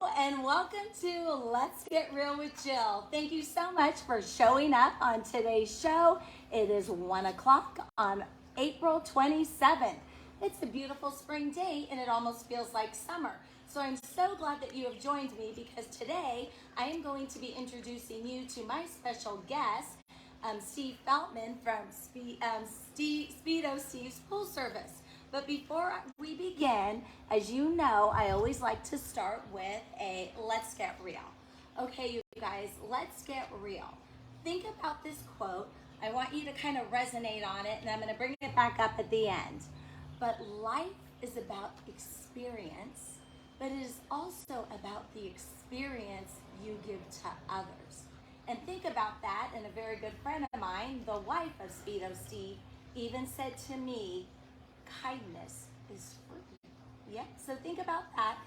and welcome to Let's Get Real with Jill. Thank you so much for showing up on today's show. It is 1 o'clock on April 27th. It's a beautiful spring day and it almost feels like summer. So I'm so glad that you have joined me because today I am going to be introducing you to my special guest, Steve Feltman from Speedo Steve's Pool Service. But before we begin, as you know, I always like to start with a let's get real. Okay, you guys, let's get real. Think about this quote. I want you to kind of resonate on it, and I'm going to bring it back up at the end. But life is about experience, but it is also about the experience you give to others. And think about that, and a very good friend of mine, the wife of Speedo Steve, even said to me, kindness is free. Yeah, so think about that.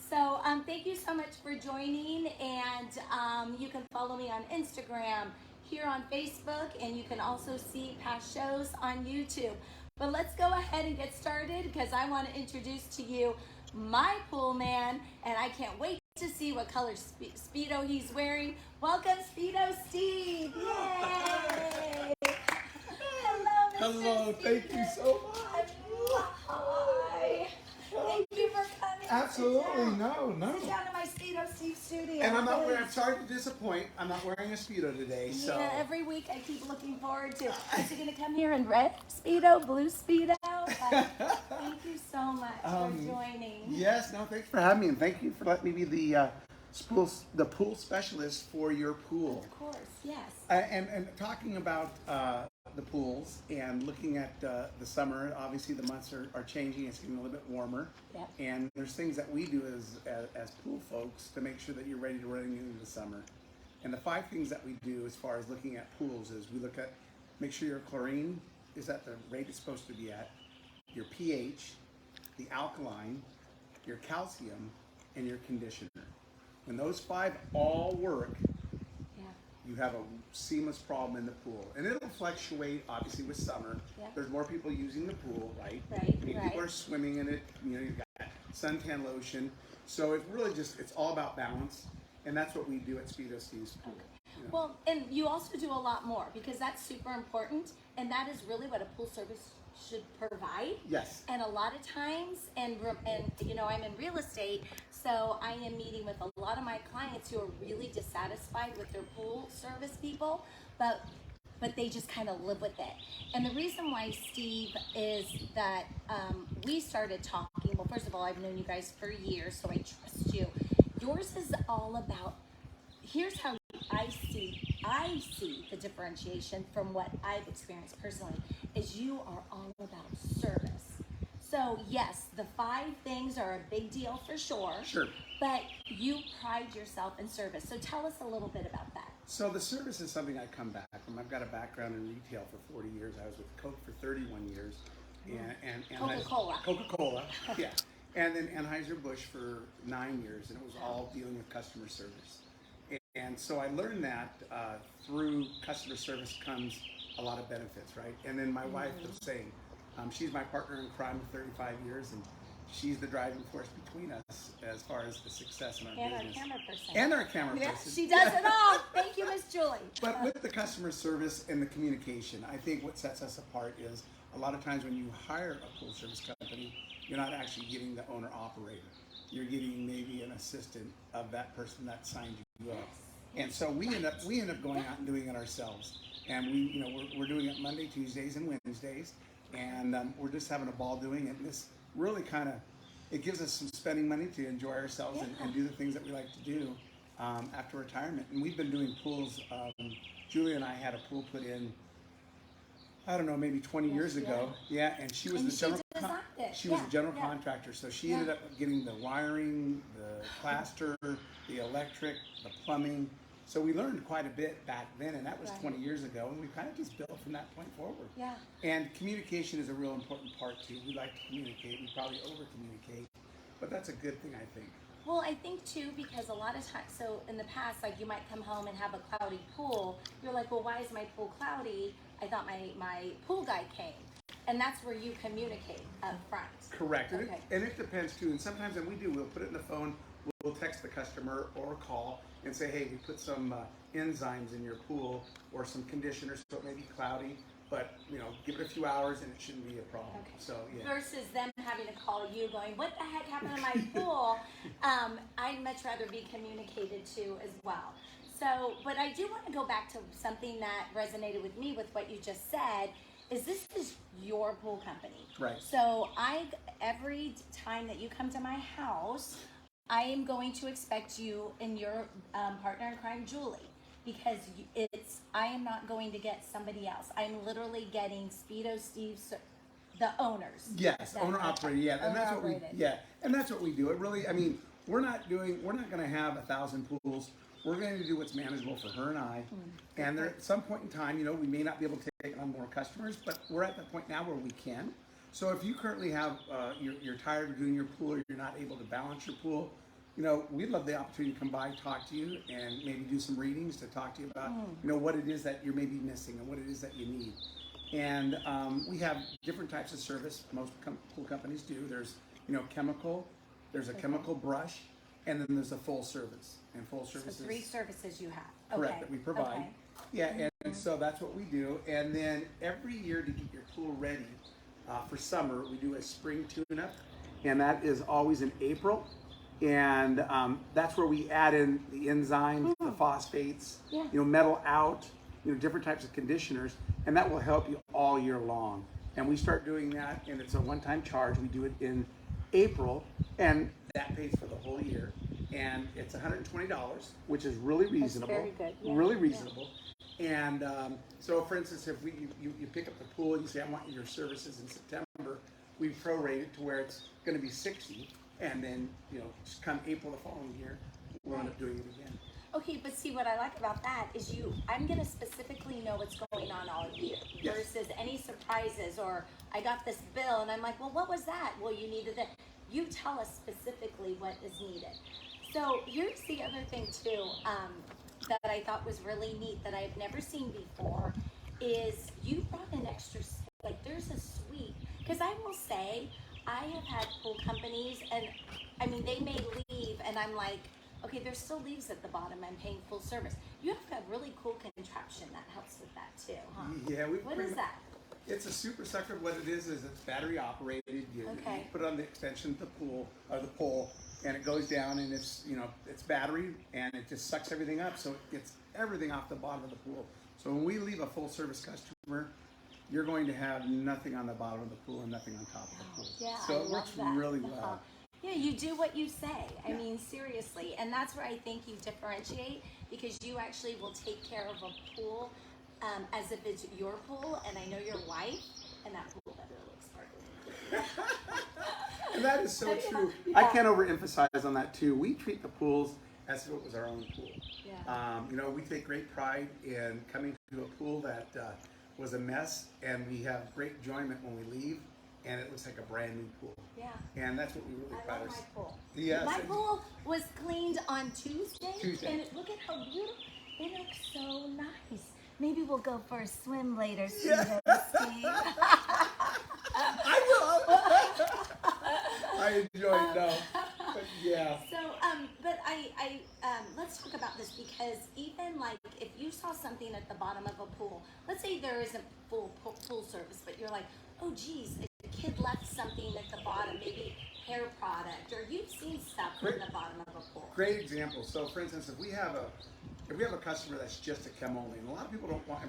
So thank you so much for joining, and you can follow me on Instagram, here on Facebook, and you can also see past shows on YouTube. But let's go ahead and get started because I want to introduce to you my pool man, and I can't wait to see what color Speedo he's wearing. Welcome, Speedo Steve. Yay! Hello, Mr. Hello, thank you so much. Hi. Thank you for coming. Absolutely, Sit down. no. Sit down in my Speedo Steve studio. And I'm sorry to disappoint. I'm not wearing a Speedo today, so. Yeah, every week I keep looking forward to. Is he going to come here in red Speedo, blue Speedo? Thank you so much for joining. Yes, no, thanks for having me, and thank you for letting me be the pool specialist for your pool. Of course, yes. And talking about the pools and looking at the summer, obviously the months are changing. It's getting a little bit warmer. Yep. And there's things that we do as pool folks to make sure that you're ready to run into the summer. And the 5 things that we do as far as looking at pools is we look at, make sure your chlorine is at the rate it's supposed to be at, your pH, the alkaline, your calcium, and your conditioner. When those 5 all work, you have a seamless problem in the pool. And it'll fluctuate, obviously, with summer. Yep. There's more people using the pool, right? Right, I mean, right. people are swimming in it. You know, you've got suntan lotion. So it's really it's all about balance. And that's what we do at Speedo Steve's Pool. You know. Well, and you also do a lot more because that's super important. And that is really what a pool service should provide. Yes. And a lot of times, and you know, I'm in real estate, so I am meeting with a lot of my clients who are really dissatisfied with their pool service people, but they just kind of live with it. And the reason why, Steve, is that we started talking. Well, first of all, I've known you guys for years, so I trust you. Yours is all about. Here's how I see the differentiation from what I've experienced personally is you are all about service. So yes, the 5 things are a big deal for sure. Sure. But you pride yourself in service. So tell us a little bit about that. So the service is something I come back from. I've got a background in retail for 40 years. I was with Coke for 31 years. And Coca-Cola. Coca-Cola, yeah. And then Anheuser-Busch for 9 years, and it was all dealing with customer service. And so I learned that through customer service comes a lot of benefits, right? And then my wife was saying, she's my partner in crime for 35 years, and she's the driving force between us as far as the success in our business. And our camera person. And our camera Yes, person. she does it all. Thank you, Miss Julie. But with the customer service and the communication, I think what sets us apart is a lot of times when you hire a pool service company, you're not actually getting the owner-operator. You're getting maybe an assistant of that person that signed you up. And so we end up going out and doing it ourselves. And we're doing it Monday, Tuesdays, and Wednesdays. And we're just having a ball doing it. And this really it gives us some spending money to enjoy ourselves and do the things that we like to do after retirement. And we've been doing pools. Julie and I had a pool put in, I don't know, maybe 20 years ago. Yeah, and she was the general contractor. So she ended up getting the wiring, the plaster, the electric, the plumbing. So we learned quite a bit back then, and that was 20 years ago, and we kind of just built from that point forward. Yeah. And communication is a real important part too. We like to communicate. We probably over-communicate, but that's a good thing, I think. Well, I think too, because a lot of times, so in the past, like you might come home and have a cloudy pool. You're like, well, why is my pool cloudy? I thought my pool guy came. And that's where you communicate up front. Correct. Okay. And it depends too. And sometimes when we do, we'll put it in the phone we'll text the customer or call and say, hey, we put some enzymes in your pool or some conditioners, so it may be cloudy, but give it a few hours and it shouldn't be a problem. Okay. So yeah. Versus them having to call you going, what the heck happened to my pool? I'd much rather be communicated to as well. So, but I do want to go back to something that resonated with me with what you just said, is this is your pool company. Right. So every time that you come to my house, I am going to expect you and your partner in crime, Julie, because I am not going to get somebody else. I'm literally getting Speedo Steve, the owners. Yes, owner operated. Yeah, and that's what we. Yeah, and that's what we do. It really. I mean, we're not going to have 1,000 pools. We're going to do what's manageable for her and I. And there, at some point in time, we may not be able to take on more customers, but we're at the point now where we can. So if you currently have, you're tired of doing your pool, or you're not able to balance your pool, we'd love the opportunity to come by, talk to you, and maybe do some readings to talk to you about, what it is that you're maybe missing and what it is that you need. And we have different types of service. Most pool companies do. There's, chemical. There's a chemical brush, and then there's a full service. And full service So 3 services you have. correct, Okay. that we provide. Okay. Yeah, and so that's what we do. And then every year to get your pool ready for summer, we do a spring tune-up, and that is always in April. And that's where we add in the enzymes, the phosphates, metal out, different types of conditioners, and that will help you all year long. And we start doing that, and it's a one-time charge. We do it in April, and that pays for the whole year. And it's $120, which is really reasonable. That's very good. Yeah. Really reasonable. Yeah. And so, for instance, if you pick up the pool and you say, I want your services in September, we prorate it to where it's going to be 60, and then just come April the following year, we'll end up doing it again. Okay, but see what I like about that is I'm going to specifically know what's going on all year versus any surprises, or I got this bill and I'm like, well, what was that? Well, you needed that. You tell us specifically what is needed. So here's the other thing too that I thought was really neat that I've never seen before is you brought an extra, like there's a suite. Because I will say, I have had pool companies and I mean, they may leave and I'm like, okay, there's still leaves at the bottom. I'm paying full service. You have got really cool contraption that helps with that too, huh? Yeah, What is that? It's a super sucker. What it is it's battery operated. You put it on the extension of the pool or the pole, and it goes down, and it's it's battery, and it just sucks everything up. So it gets everything off the bottom of the pool. So when we leave a full service customer, you're going to have nothing on the bottom of the pool and nothing on top of the pool. Yeah, so I it works love that. really well. Yeah, you do what you say. I mean, seriously. And that's where I think you differentiate, because you actually will take care of a pool as if it's your pool, and I know your wife, and that pool better look sparkly. And that is so true. Yeah. I can't overemphasize on that too. We treat the pools as if it was our own pool. Yeah. We take great pride in coming to a pool that was a mess, and we have great enjoyment when we leave, and it looks like a brand new pool. Yeah. And that's what we really pride ourselves. My pool. Yes. My pool was cleaned on Tuesday. And look at how beautiful. It looks so nice. Maybe we'll go for a swim later, Steve. I will. I enjoy it now. But yeah. So, but I let's talk about this, because even like if you saw something at the bottom of a pool, let's say there isn't full pool service, but you're like, oh geez, a kid left something at the bottom, maybe hair product, or you've seen stuff in the bottom of a pool. Great example. So, for instance, if we have a customer that's just a chem only, and a lot of people don't want,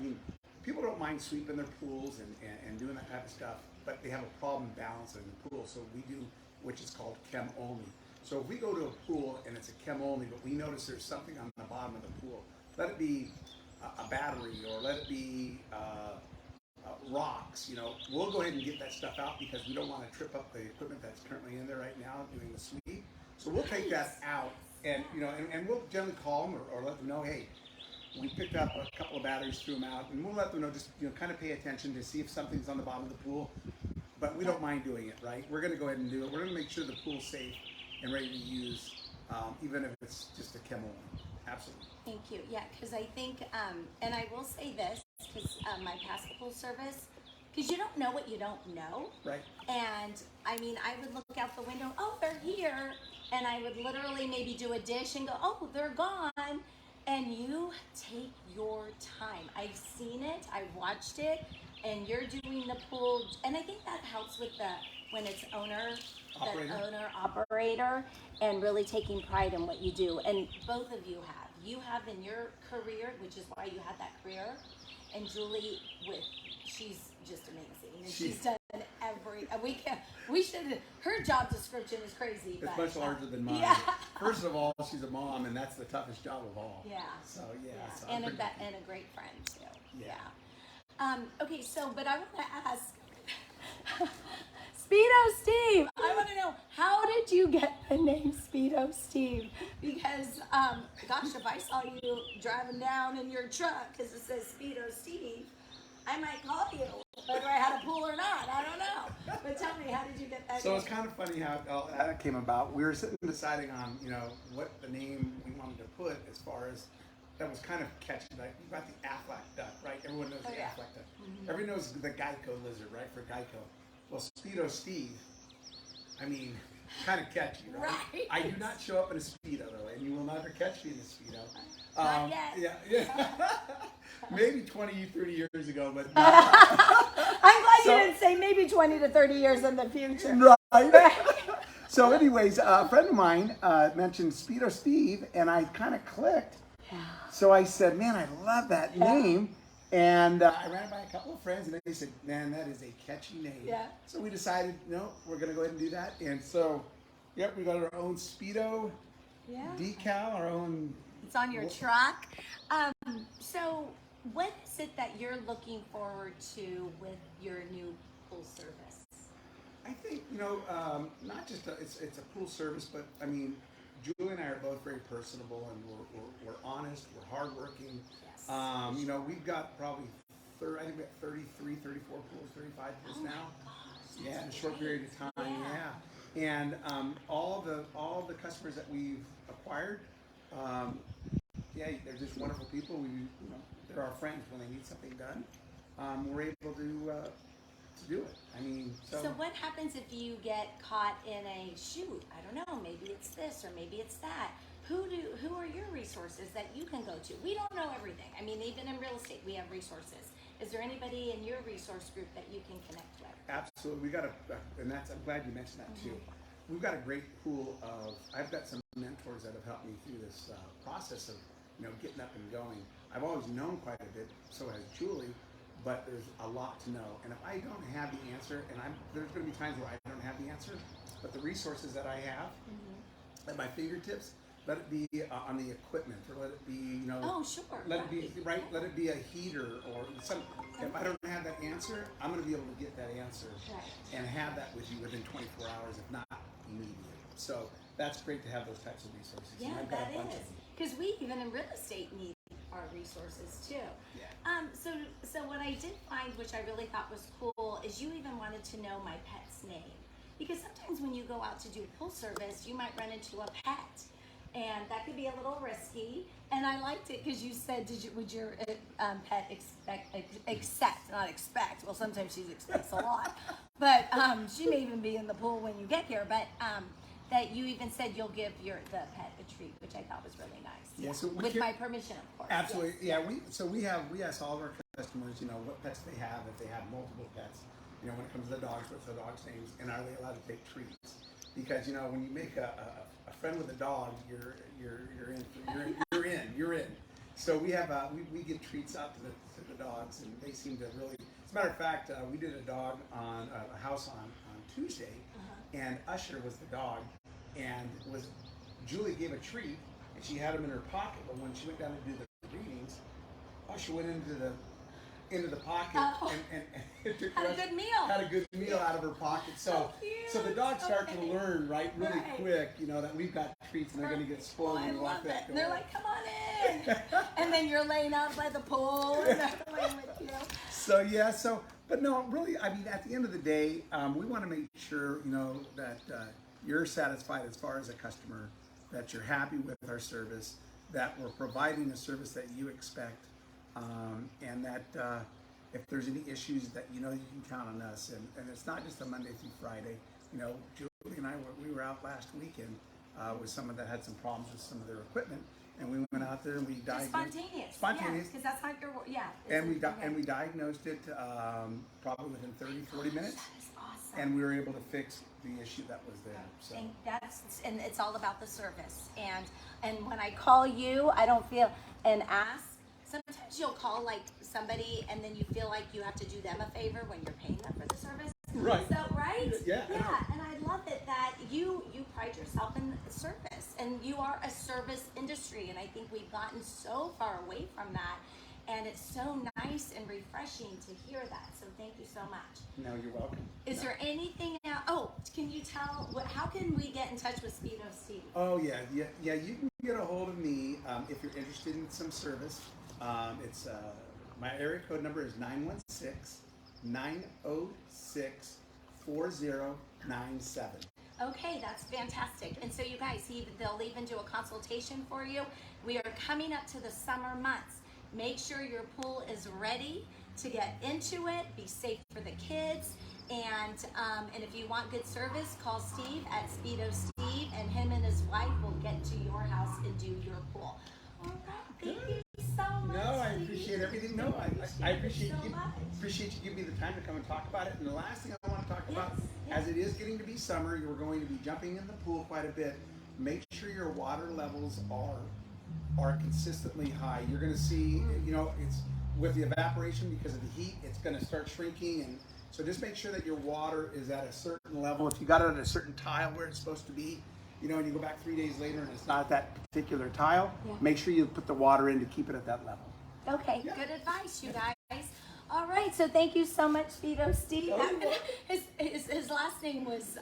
people don't mind sweeping their pools and doing that type of stuff, but they have a problem balancing the pool. So we do, which is called chem only. So if we go to a pool and it's a chem only, but we notice there's something on the bottom of the pool, let it be a battery, or let it be rocks, we'll go ahead and get that stuff out, because we don't want to trip up the equipment that's currently in there right now doing the sweep. So we'll take that out, and and we'll generally call them or let them know, hey, we picked up a couple of batteries, threw them out, and we'll let them know, just kind of pay attention to see if something's on the bottom of the pool. But we don't mind doing it, right? We're going to go ahead and do it. We're going to make sure the pool's safe and ready to use, even if it's just a chem only. Absolutely. Thank you. Yeah, because I think, and I will say this, because my past pool service, because you don't know what you don't know. Right. And I mean, I would look out the window, oh, they're here. And I would literally maybe do a dish and go, oh, they're gone. And you take your time. I've seen it, I've watched it, and you're doing the pool. And I think that helps with when it's owner operator, and really taking pride in what you do. And both of you have. You have in your career, which is why you had that career. And Julie, she's just amazing. And she's done her job description is crazy. It's much larger than mine. Yeah. First of all, she's a mom, and that's the toughest job of all. Yeah. So, yeah. So and a great friend, too. Yeah. Okay, but I want to ask, Speedo Steve, I want to know, how did you get the name Speedo Steve? Because, gosh, if I saw you driving down in your truck because it says Speedo Steve, I might call you, whether I had a pool or not. I don't know. But tell me, how did you get that So name? it's kind of funny how that came about. We were sitting deciding on, what the name we wanted to put as far as, that was kind of catchy. Like, you got the Aflac duck, right? Everyone knows the Aflac duck. Mm-hmm. Everyone knows the Geico lizard, right? For Geico. Well, Speedo Steve, I mean, kind of catchy, right? I do not show up in a Speedo, though, and you will never catch me in a Speedo. Not yet. Yeah. Maybe 20, 30 years ago, but I'm glad you didn't say maybe 20 to 30 years in the future. Right. So anyways, a friend of mine mentioned Speedo Steve, and I kind of clicked. Yeah. So I said, man, I love that name. And I ran it by a couple of friends, and they said, man, that is a catchy name. Yeah. So we decided, no, we're going to go ahead and do that. And so, yep, we got our own Speedo decal, our own. It's on your truck. So what is it that you're looking forward to with your new pool service? I think, not just it's a pool service, but I mean, Julie and I are both very personable, and we're honest, we're hardworking. Yes. We've got probably 33, 34 pools, 35 pools now. Gosh, yeah, in a short period of time. Yeah. And all the customers that we've acquired, they're just wonderful people. They're our friends when they need something done. We're able to do it. I mean, so what happens if you get caught in a shoot? I don't know. Maybe it's this or maybe it's that. Who are your resources that you can go to? We don't know everything. I mean, even in real estate, we have resources. Is there anybody in your resource group that you can connect with? Absolutely. We got and I'm glad you mentioned that too. We've got a great pool of. I've got some mentors that have helped me through this process of getting up and going. I've always known quite a bit. So has Julie. But there's a lot to know, and if I don't have the answer, and there's going to be times where I don't have the answer, but the resources that I have at my fingertips, let it be on the equipment, or let it be, let it be right, let it be a heater or some. If I don't have that answer, I'm going to be able to get that answer and have that with you within 24 hours, if not immediately. So that's great to have those types of resources. Yeah, that is, because we even in real estate need our resources too. Yeah. So what I did find, which I really thought was cool, is you even wanted to know my pet's name, because sometimes when you go out to do pool service, you might run into a pet, and that could be a little risky. And I liked it because you said, would your pet expect? Well, sometimes she expects a lot, but she may even be in the pool when you get here. But that you even said you'll give the pet a treat, which I thought was really nice. Yeah, so with my permission, of course. Absolutely. Yes. Yeah, we ask all of our customers, what pets they have, if they have multiple pets, when it comes to the dogs, what's the dog's names, and are they allowed to take treats? Because when you make a friend with a dog, you're in. So we have we give treats out to the dogs, and they seem to really. As a matter of fact, we did a dog on a house on Tuesday, and Usher was the dog, and Julie gave a treat. She had him in her pocket, but when she went down to do the readings, Usher went into the pocket and took had a good meal out of her pocket. So the dogs start to learn really quick, that we've got treats and they're going to get spoiled. I love it. And they're like, come on in. And then you're laying out by the pool and they're playing with you. But no, really, I mean, at the end of the day, we want to make sure, that you're satisfied as far as a customer, that you're happy with our service, that we're providing a service that you expect, and that if there's any issues that you know you can count on us. And it's not just a Monday through Friday. You know, Julie and I we were out last weekend with someone that had some problems with some of their equipment, and we went out there and we diagnosed. Spontaneous. Because that's not your, And we diagnosed it probably within 30-40 minutes. That is awesome. And we were able to fix the issue that was there. So. And it's all about the service. And when I call you, I don't feel and ask. Sometimes you'll call like somebody, and then you feel like you have to do them a favor when you're paying them for the service. Right. So right. Yeah. And I love it that you pride yourself in service, and you are a service industry, and I think we've gotten so far away from that. And it's so nice and refreshing to hear that. So thank you so much. No, you're welcome. Is there anything now? Oh, can you tell? How can we get in touch with Speedo Steve? Oh yeah. You can get a hold of me if you're interested in some service. It's my area code number is 916-906-4097. Okay, that's fantastic. And so you guys, they'll even do a consultation for you. We are coming up to the summer months. Make sure your pool is ready to get into it. Be safe for the kids. And if you want good service, call Steve at Speedo Steve, and him and his wife will get to your house and do your pool. All right, thank you so much. No, I appreciate everything. No, I appreciate so you. much. Appreciate you giving me the time to come and talk about it. And the last thing I want to talk about, as it is getting to be summer, you're going to be jumping in the pool quite a bit. Make sure your water levels are consistently high. You're going to see, you know, it's with the evaporation because of the heat, it's going to start shrinking, and so just make sure that your water is at a certain level. If you got it at a certain tile where it's supposed to be, you know, and you go back 3 days later and it's not at that particular tile, make sure you put the water in to keep it at that level. Okay, good advice, you guys. All right, so thank you so much, Speedo Steve. His last name was,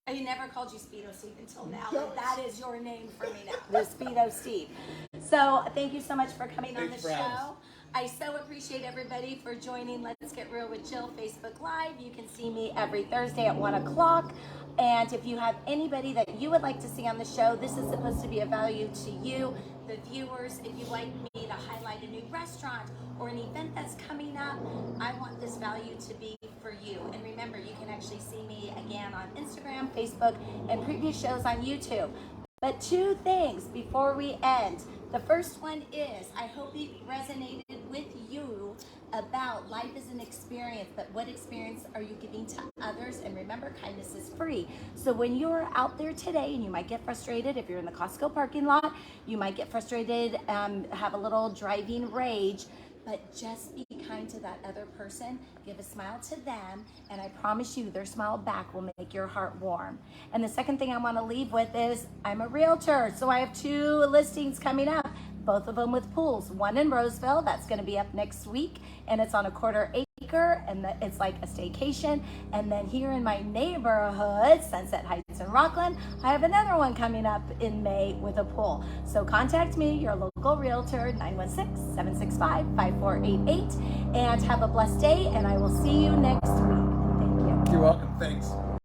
I never called you Speedo Steve until now. But that is your name for me now, the Speedo Steve. So thank you so much for coming on the show. I so appreciate everybody for joining Let's Get Real with Jill Facebook Live. You can see me every Thursday at 1 o'clock. And if you have anybody that you would like to see on the show, this is supposed to be of value to you, the viewers. If you'd like me to highlight a new restaurant or an event that's coming up, I want this value to be for you. And remember, you can actually see me again on Instagram, Facebook, and previous shows on YouTube. But 2 things before we end. The first one is, I hope it resonated with you about life is an experience, but what experience are you giving to others? And remember, kindness is free. So when you're out there today, and you might get frustrated if you're in the Costco parking lot, you might get frustrated, have a little driving rage, but just be kind to that other person. Give a smile to them, and I promise you, their smile back will make your heart warm. And the second thing I want to leave with is, I'm a realtor, so I have 2 listings coming up, both of them with pools. One in Roseville, that's going to be up next week, and it's on a 1/4 acre, and it's like a staycation. And then here in my neighborhood, Sunset Heights and Rockland, I have another one coming up in May with a pool. So contact me, your local realtor, 916-765-5488, and have a blessed day, and I will see you next week. Thank you. You're welcome. Thanks.